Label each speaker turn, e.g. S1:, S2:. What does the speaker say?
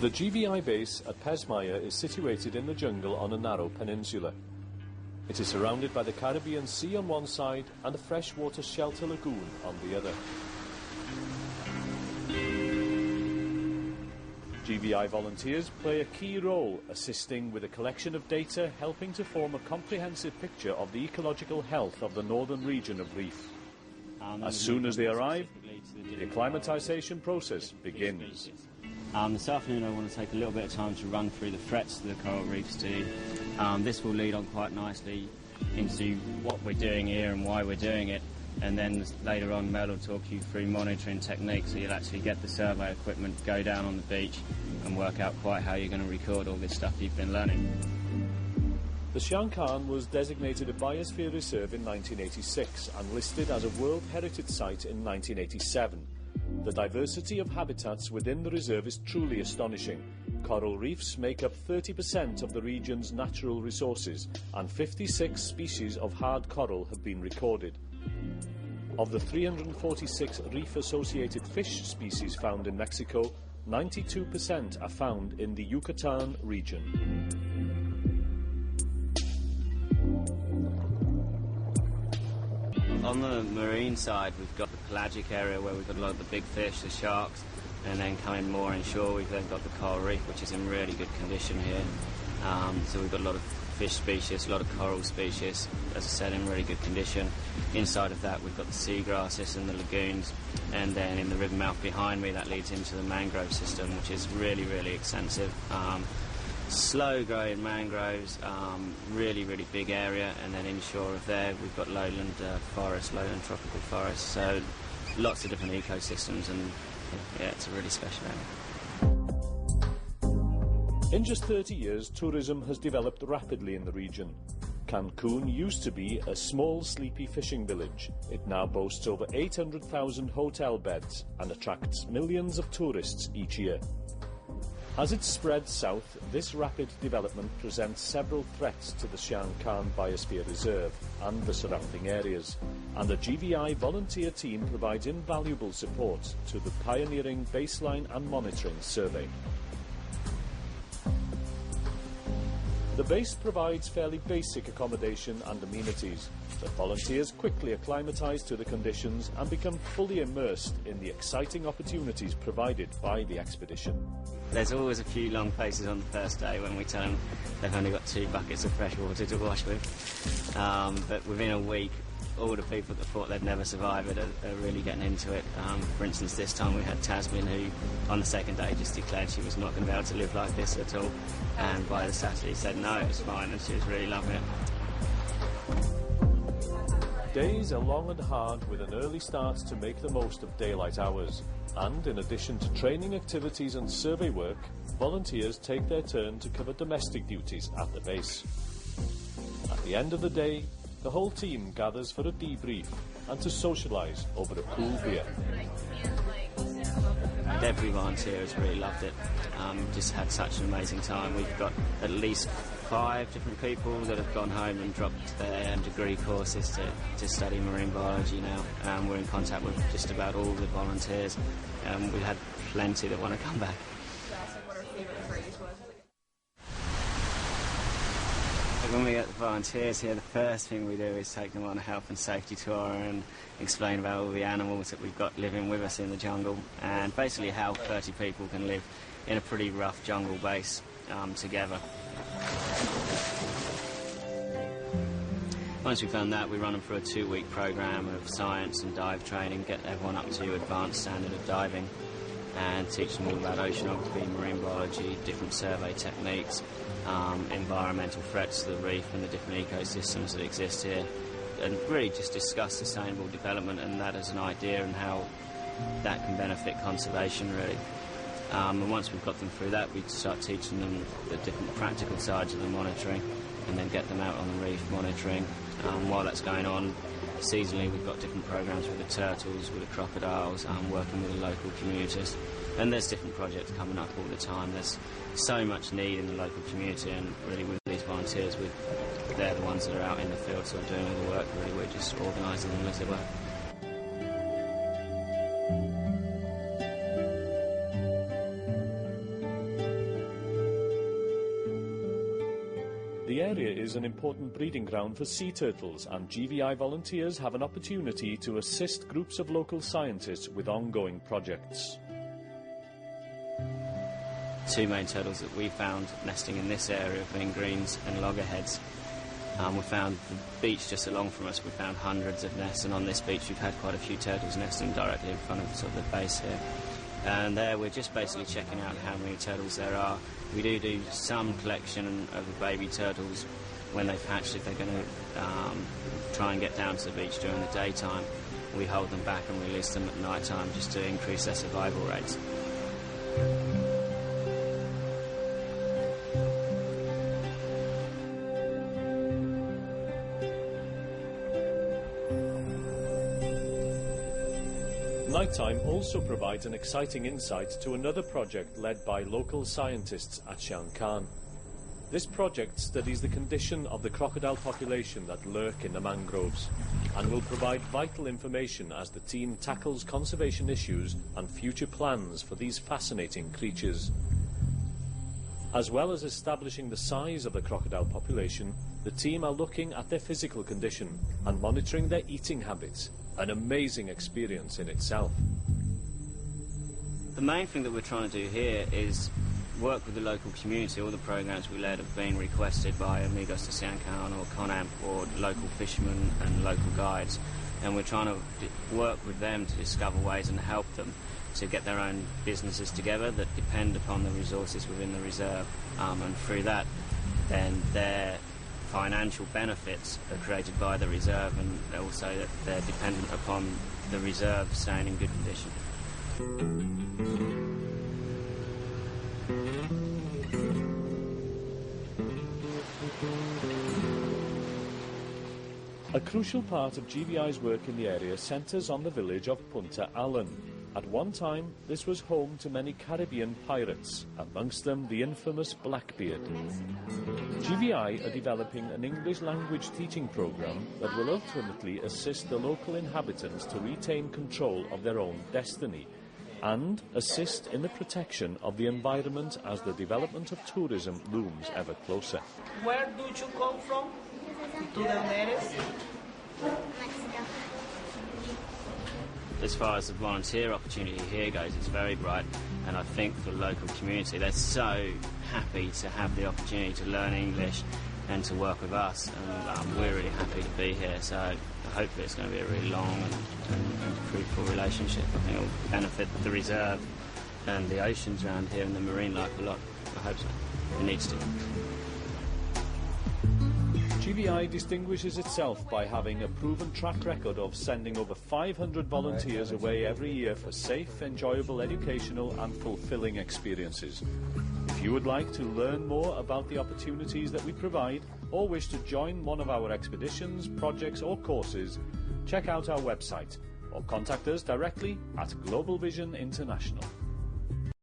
S1: The GVI base at Pesmire is situated in the jungle on a narrow peninsula. It is surrounded by the Caribbean Sea on one side and a freshwater shelter lagoon on the other. GVI volunteers play a key role, assisting with a collection of data, helping to form a comprehensive picture of the ecological health of the northern region of Reef. As soon as they arrive, the acclimatisation process begins.
S2: This afternoon I want to take a little bit of time to run through the threats to the coral reefs to you. This will lead on quite nicely into what we're doing here and why we're doing it, and then later on Mel will talk you through monitoring techniques, so you'll actually get the survey equipment, go down on the beach and work out quite how you're going to record all this stuff you've been learning.
S1: The Shan Khan was designated a biosphere reserve in 1986 and listed as a World Heritage Site in 1987. The diversity of habitats within the reserve is truly astonishing. Coral reefs make up 30% of the region's natural resources, and 56 species of hard coral have been recorded. Of the 346 reef-associated fish species found in Mexico, 92% are found in the Yucatan region.
S2: On the marine side, we've got the pelagic area where we've got a lot of the big fish, the sharks, and then coming more inshore, we've then got the coral reef, which is in really good condition here. So we've got a lot of fish species, a lot of coral species, as I said, in really good condition. Inside of that, we've got the seagrasses and the lagoons, and then in the river mouth behind me, that leads into the mangrove system, which is really, really extensive. Slow-growing mangroves, really, really big area, and then inshore of there we've got lowland forest, lowland tropical forest, so lots of different ecosystems, and yeah, it's a really special area.
S1: In just 30 years, tourism has developed rapidly in the region. Cancun used to be a small, sleepy fishing village. It now boasts over 800,000 hotel beds and attracts millions of tourists each year. As it spreads south, this rapid development presents several threats to the Shan Khan Biosphere Reserve and the surrounding areas, and the GVI volunteer team provides invaluable support to the pioneering baseline and monitoring survey. The base provides fairly basic accommodation and amenities, but volunteers quickly acclimatise to the conditions and become fully immersed in the exciting opportunities provided by the expedition.
S2: There's always a few long faces on the first day when we tell them they've only got 2 buckets of fresh water to wash with. But within a week, all the people that thought they'd never survive it are really getting into it. For instance, this time we had Tasmin, who on the second day just declared she was not going to be able to live like this at all. And by the Saturday said no, it was fine, and she was really loving it.
S1: Days are long and hard, with an early start to make the most of daylight hours. And in addition to training activities and survey work, volunteers take their turn to cover domestic duties at the base. At the end of the day, the whole team gathers for a debrief and to socialise over a cool beer.
S2: Every volunteer has really loved it. Just had such an amazing time. We've got at least 5 different people that have gone home and dropped their degree courses to study marine biology now. We're in contact with just about all the volunteers. We've had plenty that want to come back. When we get the volunteers here, the first thing we do is take them on a health and safety tour and explain about all the animals that we've got living with us in the jungle, and basically how 30 people can live in a pretty rough jungle base together. Once we've done that, we run them through a 2-week program of science and dive training, get everyone up to advanced standard of diving, and teach them all about oceanography, marine biology, different survey techniques, environmental threats to the reef and the different ecosystems that exist here, and really just discuss sustainable development and that as an idea and how that can benefit conservation, really. And once we've got them through that, we start teaching them the different practical sides of the monitoring, and then get them out on the reef monitoring. While that's going on, seasonally we've got different programs with the turtles, with the crocodiles, working with the local communities. And there's different projects coming up all the time. There's so much need in the local community, and really with these volunteers, they're the ones that are out in the field, so doing all the work. Really, we're just organising them as they work.
S1: The area is an important breeding ground for sea turtles, and GVI volunteers have an opportunity to assist groups of local scientists with ongoing projects.
S2: Two main turtles that we found nesting in this area have been greens and loggerheads. We found the beach just along from us, we found hundreds of nests, and on this beach we've had quite a few turtles nesting directly in front of sort of the base here. And there we're just basically checking out how many turtles there are. We do some collection of the baby turtles when they've hatched, if they're going to try and get down to the beach during the daytime. We hold them back and release them at night time just to increase their survival rates.
S1: Nighttime also provides an exciting insight to another project led by local scientists at Shankan. This project studies the condition of the crocodile population that lurk in the mangroves and will provide vital information as the team tackles conservation issues and future plans for these fascinating creatures. As well as establishing the size of the crocodile population, the team are looking at their physical condition and monitoring their eating habits. An amazing experience in itself.
S2: The main thing that we're trying to do here is work with the local community. All the programs we led have been requested by Amigos de Shankan or Conamp or local fishermen and local guides, and we're trying to work with them to discover ways and help them to get their own businesses together that depend upon the resources within the reserve, and through that then their financial benefits are created by the reserve, and also that they're dependent upon the reserve staying in good condition.
S1: A crucial part of GVI's work in the area centres on the village of Punta Allen. At one time, this was home to many Caribbean pirates, amongst them the infamous Blackbeard. GVI are developing an English language teaching programme that will ultimately assist the local inhabitants to retain control of their own destiny and assist in the protection of the environment as the development of tourism looms ever closer.
S3: Where do you come from? ¿Tú de dónde eres?
S2: As far as the volunteer opportunity here goes, it's very bright, and I think for the local community, they're so happy to have the opportunity to learn English and to work with us, and we're really happy to be here, so hopefully it's going to be a really long and fruitful relationship. I think it will benefit the reserve and the oceans around here and the marine life a lot. I hope so. It needs to.
S1: GVI distinguishes itself by having a proven track record of sending over 500 volunteers away every year for safe, enjoyable, educational and fulfilling experiences. If you would like to learn more about the opportunities that we provide or wish to join one of our expeditions, projects or courses, check out our website or contact us directly at Global Vision International.